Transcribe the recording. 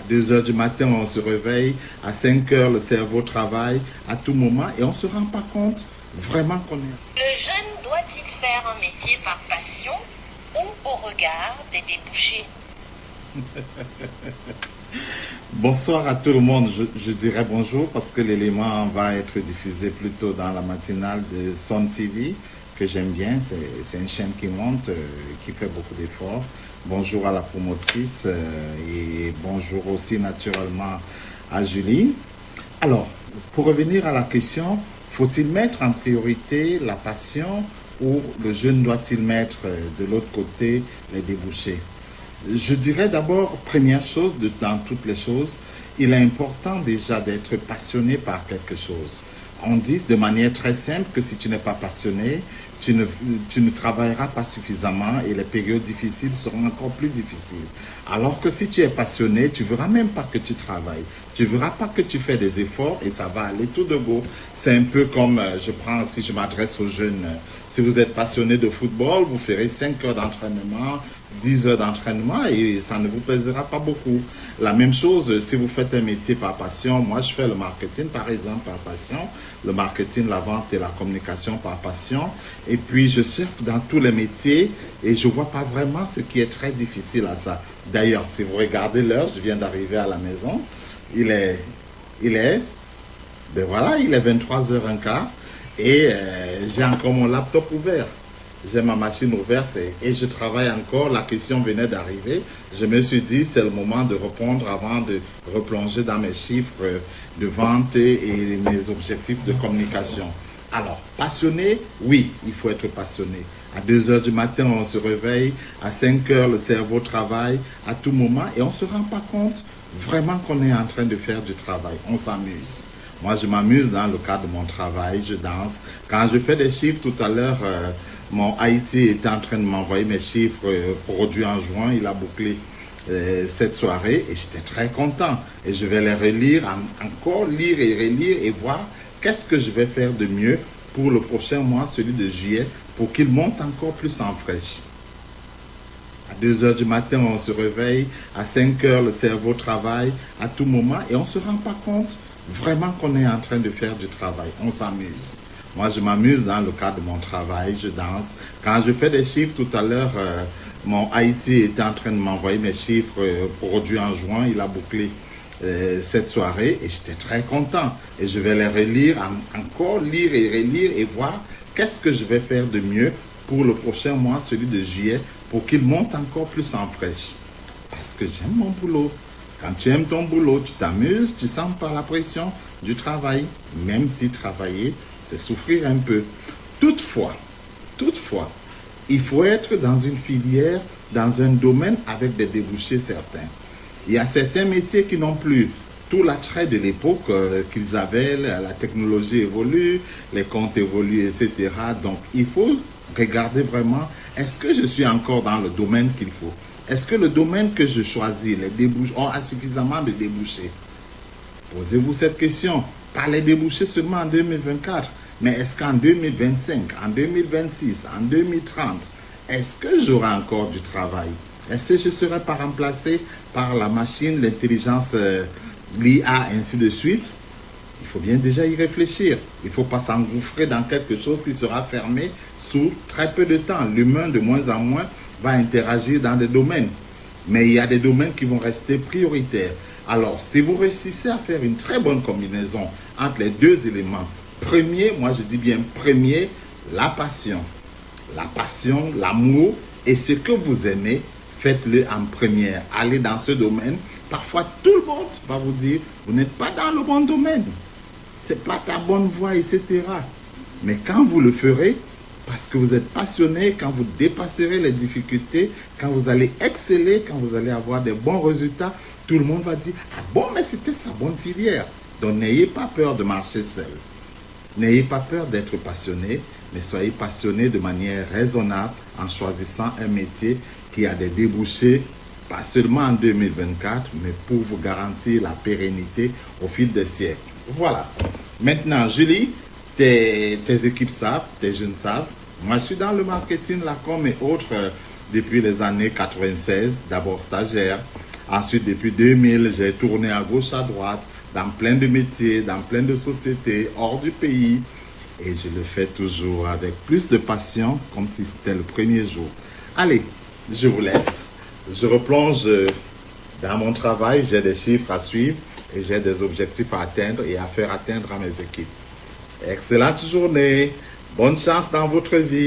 2 heures du matin, on se réveille. À 5 heures, le cerveau travaille à tout moment et on ne se rend pas compte vraiment qu'on est. Le jeune doit-il faire un métier par passion ou au regard des débouchés? Bonsoir à tout le monde. Je dirais bonjour parce que l'élément va être diffusé plutôt dans la matinale de Sun TV, que j'aime bien. C'est une chaîne qui monte, qui fait beaucoup d'efforts. Bonjour à la promotrice et bonjour aussi naturellement à Julie. Alors, pour revenir à la question, faut-il mettre en priorité la passion ou le jeune doit-il mettre de l'autre côté les débouchés? Je dirais d'abord, première chose, dans toutes les choses, il est important déjà d'être passionné par quelque chose. On dit de manière très simple que si tu n'es pas passionné, tu ne travailleras pas suffisamment et les périodes difficiles seront encore plus difficiles. Alors que si tu es passionné, tu ne verras même pas que tu travailles. Tu ne verras pas que tu fais des efforts et ça va aller tout de go. C'est un peu comme, si je m'adresse aux jeunes, si vous êtes passionné de football, vous ferez 5 heures d'entraînement, 10 heures d'entraînement et ça ne vous pèsera pas beaucoup. La même chose si vous faites un métier par passion. Moi, je fais le marketing, par exemple, par passion. Le marketing, la vente et la communication par passion. Et puis, je surfe dans tous les métiers et je ne vois pas vraiment ce qui est très difficile à ça. D'ailleurs, si vous regardez l'heure, je viens d'arriver à la maison. Il est 23h15 et j'ai encore mon laptop ouvert. J'ai ma machine ouverte et je travaille encore. La question venait d'arriver. Je me suis dit, c'est le moment de répondre avant de replonger dans mes chiffres de vente et mes objectifs de communication. Alors, passionné, oui, il faut être passionné. À 2 heures du matin, on se réveille. À 5 heures, le cerveau travaille à tout moment et on ne se rend pas compte vraiment qu'on est en train de faire du travail. On s'amuse. Moi, je m'amuse dans le cadre de mon travail, je danse. Quand je fais des chiffres tout à l'heure, mon Haïti était en train de m'envoyer mes chiffres produits en juin. Il a bouclé cette soirée et j'étais très content. Et je vais les relire, encore lire et relire et voir qu'est-ce que je vais faire de mieux pour le prochain mois, celui de juillet, pour qu'il monte encore plus en fraîche. À 2 heures du matin, on se réveille. À 5 heures, le cerveau travaille à tout moment et on ne se rend pas compte vraiment qu'on est en train de faire du travail. On s'amuse. Moi, je m'amuse dans le cadre de mon travail, je danse. Quand je fais des chiffres, tout à l'heure, mon Haïti était en train de m'envoyer mes chiffres produits en juin. Il a bouclé cette soirée et j'étais très content. Et je vais les relire, encore lire et relire et voir qu'est-ce que je vais faire de mieux pour le prochain mois, celui de juillet, pour qu'il monte encore plus en fraîche. Parce que j'aime mon boulot. Quand tu aimes ton boulot, tu t'amuses, tu sens pas la pression du travail, même si travailler, c'est souffrir un peu. Toutefois, il faut être dans une filière, dans un domaine avec des débouchés certains. Il y a certains métiers qui n'ont plus tout l'attrait de l'époque qu'ils avaient, la technologie évolue, les comptes évoluent, etc. Donc, il faut regarder vraiment, est-ce que je suis encore dans le domaine qu'il faut? Est-ce que le domaine que je choisis, les débouchés, ont suffisamment de débouchés? Posez-vous cette question. Pas les débouchés seulement en 2024, mais est-ce qu'en 2025, en 2026, en 2030, est-ce que j'aurai encore du travail? Est-ce que je ne serai pas remplacé par la machine, l'intelligence, l'IA, ainsi de suite? Il faut bien déjà y réfléchir. Il ne faut pas s'engouffrer dans quelque chose qui sera fermé sous très peu de temps. L'humain, de moins en moins, va interagir dans des domaines. Mais il y a des domaines qui vont rester prioritaires. Alors, si vous réussissez à faire une très bonne combinaison entre les deux éléments, premier, moi je dis bien premier, la passion. La passion, l'amour et ce que vous aimez, faites-le en première. Allez dans ce domaine. Parfois, tout le monde va vous dire, vous n'êtes pas dans le bon domaine. Ce n'est pas ta bonne voie, etc. Mais quand vous le ferez, parce que vous êtes passionné, quand vous dépasserez les difficultés, quand vous allez exceller, quand vous allez avoir des bons résultats, tout le monde va dire, ah bon, mais c'était sa bonne filière. Donc, n'ayez pas peur de marcher seul. N'ayez pas peur d'être passionné, mais soyez passionné de manière raisonnable en choisissant un métier qui a des débouchés, pas seulement en 2024, mais pour vous garantir la pérennité au fil des siècles. Voilà. Maintenant, Julie, tes équipes savent, tes jeunes savent. Moi, je suis dans le marketing, la com et autres depuis les années 96, d'abord stagiaire. Ensuite, depuis 2000, j'ai tourné à gauche, à droite, dans plein de métiers, dans plein de sociétés, hors du pays. Et je le fais toujours avec plus de passion, comme si c'était le premier jour. Allez, je vous laisse. Je replonge dans mon travail. J'ai des chiffres à suivre et j'ai des objectifs à atteindre et à faire atteindre à mes équipes. Excellente journée. Bonne chance dans votre vie.